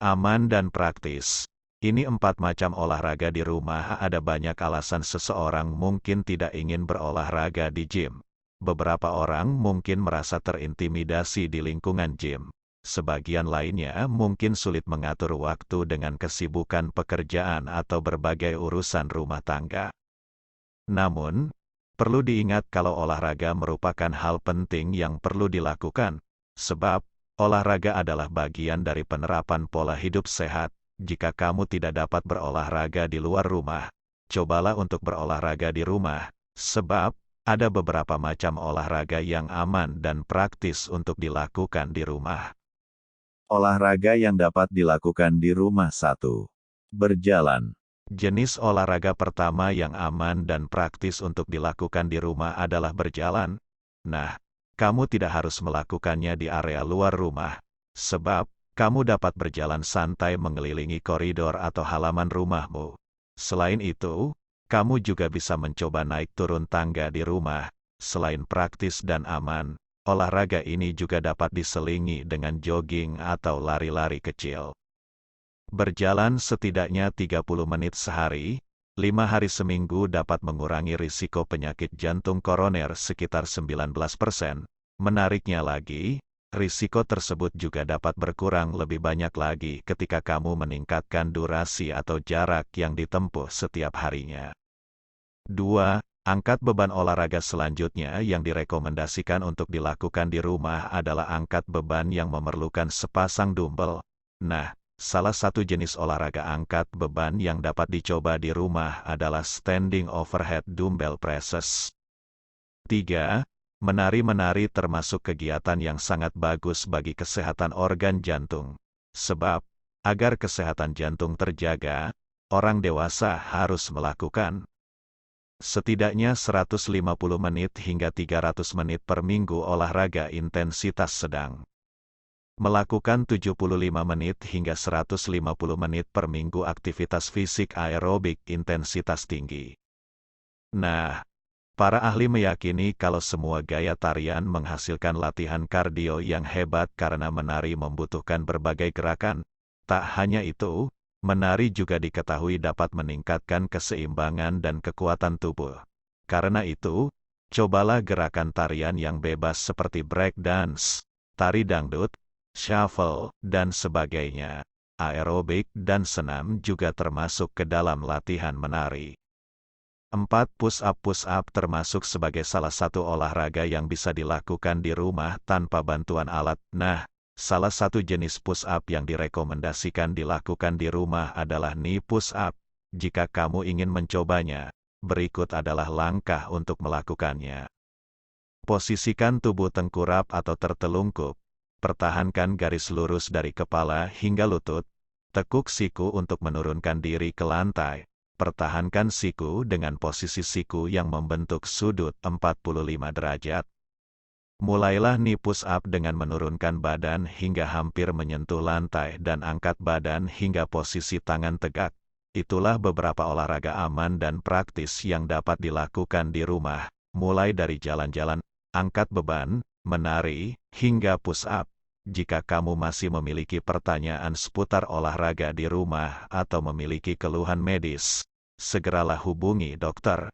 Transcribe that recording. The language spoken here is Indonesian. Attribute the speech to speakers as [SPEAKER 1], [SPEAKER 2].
[SPEAKER 1] aman dan praktis. Ini 4 macam olahraga di rumah. Ada banyak alasan seseorang mungkin tidak ingin berolahraga di gym. Beberapa orang mungkin merasa terintimidasi di lingkungan gym. Sebagian lainnya mungkin sulit mengatur waktu dengan kesibukan pekerjaan atau berbagai urusan rumah tangga. Namun, perlu diingat kalau olahraga merupakan hal penting yang perlu dilakukan, sebab olahraga adalah bagian dari penerapan pola hidup sehat. Jika kamu tidak dapat berolahraga di luar rumah, cobalah untuk berolahraga di rumah, sebab ada beberapa macam olahraga yang aman dan praktis untuk dilakukan di rumah.
[SPEAKER 2] Olahraga yang dapat dilakukan di rumah. 1. Berjalan.
[SPEAKER 1] Jenis olahraga pertama yang aman dan praktis untuk dilakukan di rumah adalah berjalan. Nah, kamu tidak harus melakukannya di area luar rumah, sebab kamu dapat berjalan santai mengelilingi koridor atau halaman rumahmu. Selain itu, kamu juga bisa mencoba naik turun tangga di rumah. Selain praktis dan aman, olahraga ini juga dapat diselingi dengan jogging atau lari-lari kecil. Berjalan setidaknya 30 menit sehari, 5 hari seminggu dapat mengurangi risiko penyakit jantung koroner sekitar 19%. Menariknya lagi, risiko tersebut juga dapat berkurang lebih banyak lagi ketika kamu meningkatkan durasi atau jarak yang ditempuh setiap harinya. 2. Angkat beban. Olahraga selanjutnya yang direkomendasikan untuk dilakukan di rumah adalah angkat beban yang memerlukan sepasang dumbbell. Nah, salah satu jenis olahraga angkat beban yang dapat dicoba di rumah adalah standing overhead dumbbell presses. 3. Menari termasuk kegiatan yang sangat bagus bagi kesehatan organ jantung. Sebab, agar kesehatan jantung terjaga, orang dewasa harus melakukan setidaknya 150 menit hingga 300 menit per minggu olahraga intensitas sedang. Melakukan 75 menit hingga 150 menit per minggu aktivitas fisik aerobik intensitas tinggi. Nah, para ahli meyakini kalau semua gaya tarian menghasilkan latihan kardio yang hebat karena menari membutuhkan berbagai gerakan. Tak hanya itu, menari juga diketahui dapat meningkatkan keseimbangan dan kekuatan tubuh. Karena itu, cobalah gerakan tarian yang bebas seperti break dance, tari dangdut, shuffle, dan sebagainya. Aerobik dan senam juga termasuk ke dalam latihan menari. 4. Push-up. Push-up termasuk sebagai salah satu olahraga yang bisa dilakukan di rumah tanpa bantuan alat. Nah, salah satu jenis push-up yang direkomendasikan dilakukan di rumah adalah knee push-up. Jika kamu ingin mencobanya, berikut adalah langkah untuk melakukannya. Posisikan tubuh tengkurap atau tertelungkup. Pertahankan garis lurus dari kepala hingga lutut. Tekuk siku untuk menurunkan diri ke lantai. Pertahankan siku dengan posisi siku yang membentuk sudut 45 derajat. Mulailah knee push-up dengan menurunkan badan hingga hampir menyentuh lantai dan angkat badan hingga posisi tangan tegak. Itulah beberapa olahraga aman dan praktis yang dapat dilakukan di rumah, mulai dari jalan-jalan, angkat beban, menari, hingga push-up. Jika kamu masih memiliki pertanyaan seputar olahraga di rumah atau memiliki keluhan medis, segeralah hubungi dokter.